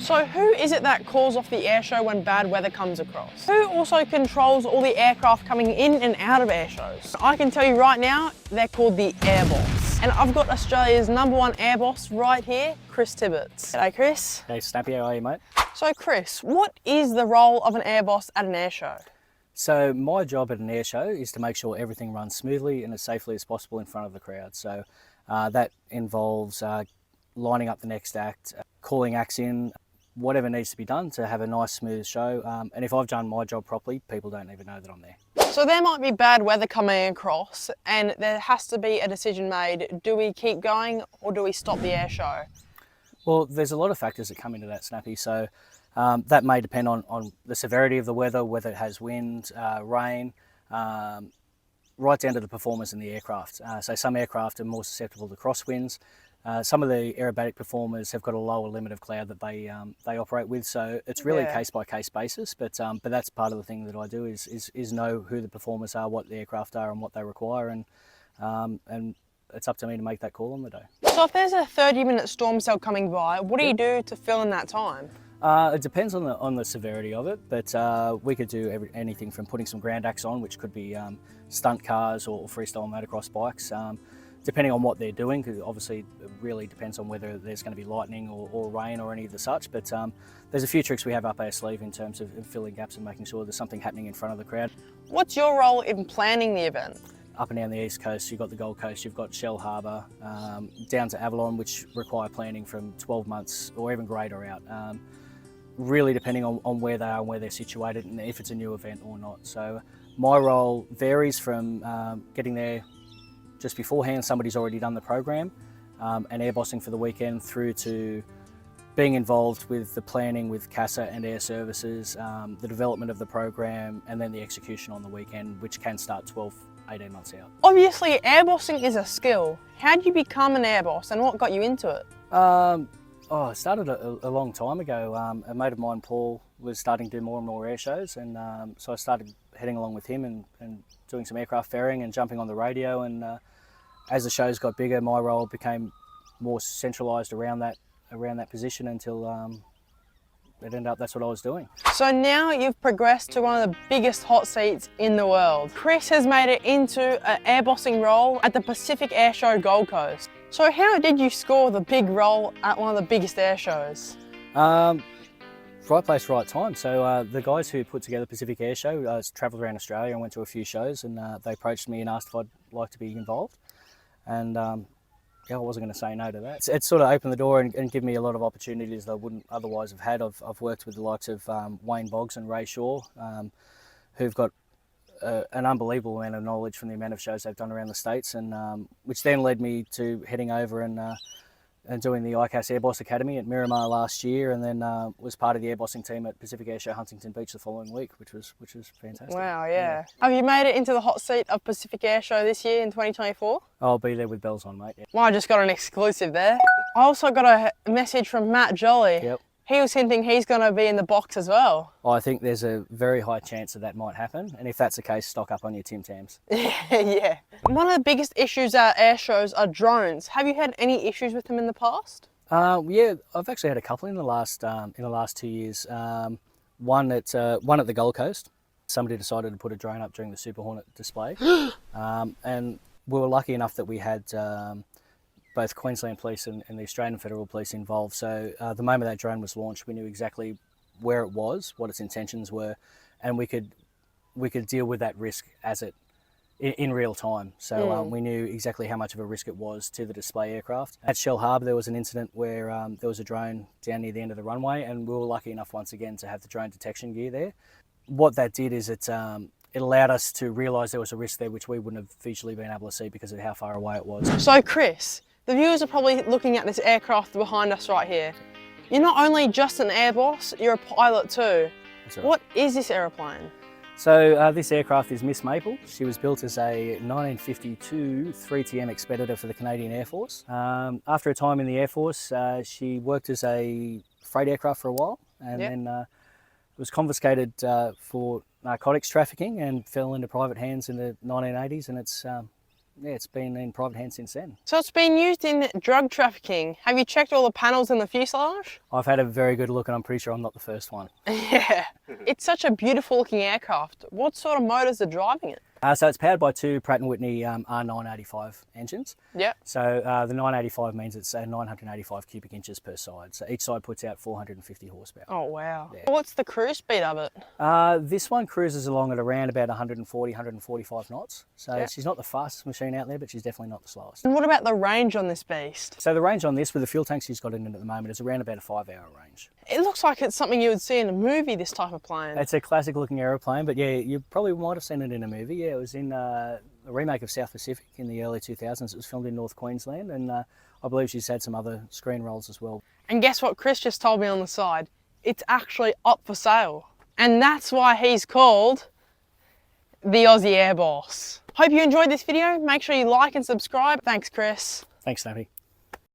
So who is it that calls off the airshow when bad weather comes across? Who also controls all the aircraft coming in and out of airshows? I can tell you right now, they're called the Airboss. And I've got Australia's #1 airboss right here, Chris Tibbetts. G'day, Chris. Hey, Snappy, how are you, mate? So Chris, what is the role of an airboss at an airshow? So my job at an airshow is to make sure everything runs smoothly and as safely as possible in front of the crowd. So that involves lining up the next act, calling acts in, whatever needs to be done to have a nice smooth show. And if I've done my job properly, people don't even know that I'm there. So there might be bad weather coming across and there has to be a decision made. Do we keep going or do we stop the airshow? Well, there's a lot of factors that come into that, Snappy. So that may depend on the severity of the weather, whether it has wind, rain, right down to the performers in the aircraft. So some aircraft are more susceptible to crosswinds. Some of the aerobatic performers have got a lower limit of cloud that they operate with, so it's really a case by case basis. But that's part of the thing that I do is know who the performers are, what the aircraft are, and what they require, and it's up to me to make that call on the day. So if there's a 30-minute storm cell coming by, what do you do to fill in that time? It depends on the severity of it, but we could do anything from putting some ground acts on, which could be stunt cars or freestyle motocross bikes. Depending on what they're doing, because obviously it really depends on whether there's going to be lightning or rain or any of the such, but there's a few tricks we have up our sleeve in terms of filling gaps and making sure there's something happening in front of the crowd. What's your role in planning the event? Up and down the East Coast, you've got the Gold Coast, you've got Shell Harbour, down to Avalon, which require planning from 12 months or even greater out, really depending on where they are and where they're situated and if it's a new event or not. So my role varies from getting there just beforehand, somebody's already done the program, and airbossing for the weekend, through to being involved with the planning with CASA and Air Services, the development of the program, and then the execution on the weekend, which can start 12, 18 months out. Obviously, airbossing is a skill. How did you become an airboss and what got you into it? I started a long time ago. A mate of mine, Paul, was starting to do more and more air shows, and so I started heading along with him and doing some aircraft ferrying and jumping on the radio, and as the shows got bigger, my role became more centralised around that position until it ended up that's what I was doing. So now you've progressed to one of the biggest hot seats in the world. Chris has made it into an airbossing role at the Pacific Airshow Gold Coast. So how did you score the big role at one of the biggest air shows? Right place, right time. So the guys who put together Pacific Airshow travelled around Australia and went to a few shows, and they approached me and asked if I'd like to be involved. And yeah, I wasn't going to say no to that. It's sort of opened the door and given me a lot of opportunities that I wouldn't otherwise have had. I've worked with the likes of Wayne Boggs and Ray Shaw, who've got an unbelievable amount of knowledge from the amount of shows they've done around the States, and which then led me to heading over and doing the ICAS Airboss Academy at Miramar last year, and then was part of the airbossing team at Pacific Airshow Huntington Beach the following week, which was fantastic. Wow, yeah. Have you made it into the hot seat of Pacific Airshow this year in 2024? I'll be there with bells on, mate. Yeah. Well, I just got an exclusive there. I also got a message from Matt Jolly. Yep. He was hinting he's going to be in the box as well. I think there's a very high chance that might happen, and if that's the case, stock up on your Tim Tams. Yeah. One of the biggest issues at air shows are drones. Have you had any issues with them in the past? Yeah, I've actually had a couple in the last 2 years. One at the Gold Coast. Somebody decided to put a drone up during the Super Hornet display, and we were lucky enough that we had both Queensland Police and the Australian Federal Police involved. So the moment that drone was launched, we knew exactly where it was, what its intentions were, and we could deal with that risk in real time. So we knew exactly how much of a risk it was to the display aircraft. At Shell Harbour, there was an incident where there was a drone down near the end of the runway, and we were lucky enough once again to have the drone detection gear there. What that did is it allowed us to realise there was a risk there which we wouldn't have visually been able to see because of how far away it was. So Chris, the viewers are probably looking at this aircraft behind us right here. You're not only just an airboss, you're a pilot too. That's right. What is this aeroplane? So this aircraft is Miss Maple. She was built as a 1952 3TM expeditor for the Canadian Air Force. After a time in the Air Force, she worked as a freight aircraft for a while, and then was confiscated for narcotics trafficking and fell into private hands in the 1980s, and it's yeah, it's been in private hands since then. So it's been used in drug trafficking. Have you checked all the panels in the fuselage? I've had a very good look and I'm pretty sure I'm not the first one. Yeah. It's such a beautiful looking aircraft. What sort of motors are driving it? So it's powered by two Pratt & Whitney R985 engines. Yeah. So the 985 means it's 985 cubic inches per side. So each side puts out 450 horsepower. Oh, wow. Yeah. What's the cruise speed of it? This one cruises along at around about 140, 145 knots. So Yeah. she's not the fastest machine out there, but she's definitely not the slowest. And what about the range on this beast? So the range on this, with the fuel tank she's got in it at the moment, is around about a 5-hour range. It looks like it's something you would see in a movie, this type of plane. It's a classic looking aeroplane, but yeah, you probably might have seen it in a movie. Yeah, it was in a remake of South Pacific in the early 2000s. It was filmed in North Queensland, and I believe she's had some other screen roles as well. And guess what Chris just told me on the side? It's actually up for sale. And that's why he's called the Aussie Airboss. Hope you enjoyed this video. Make sure you like and subscribe. Thanks, Chris. Thanks, Snappy.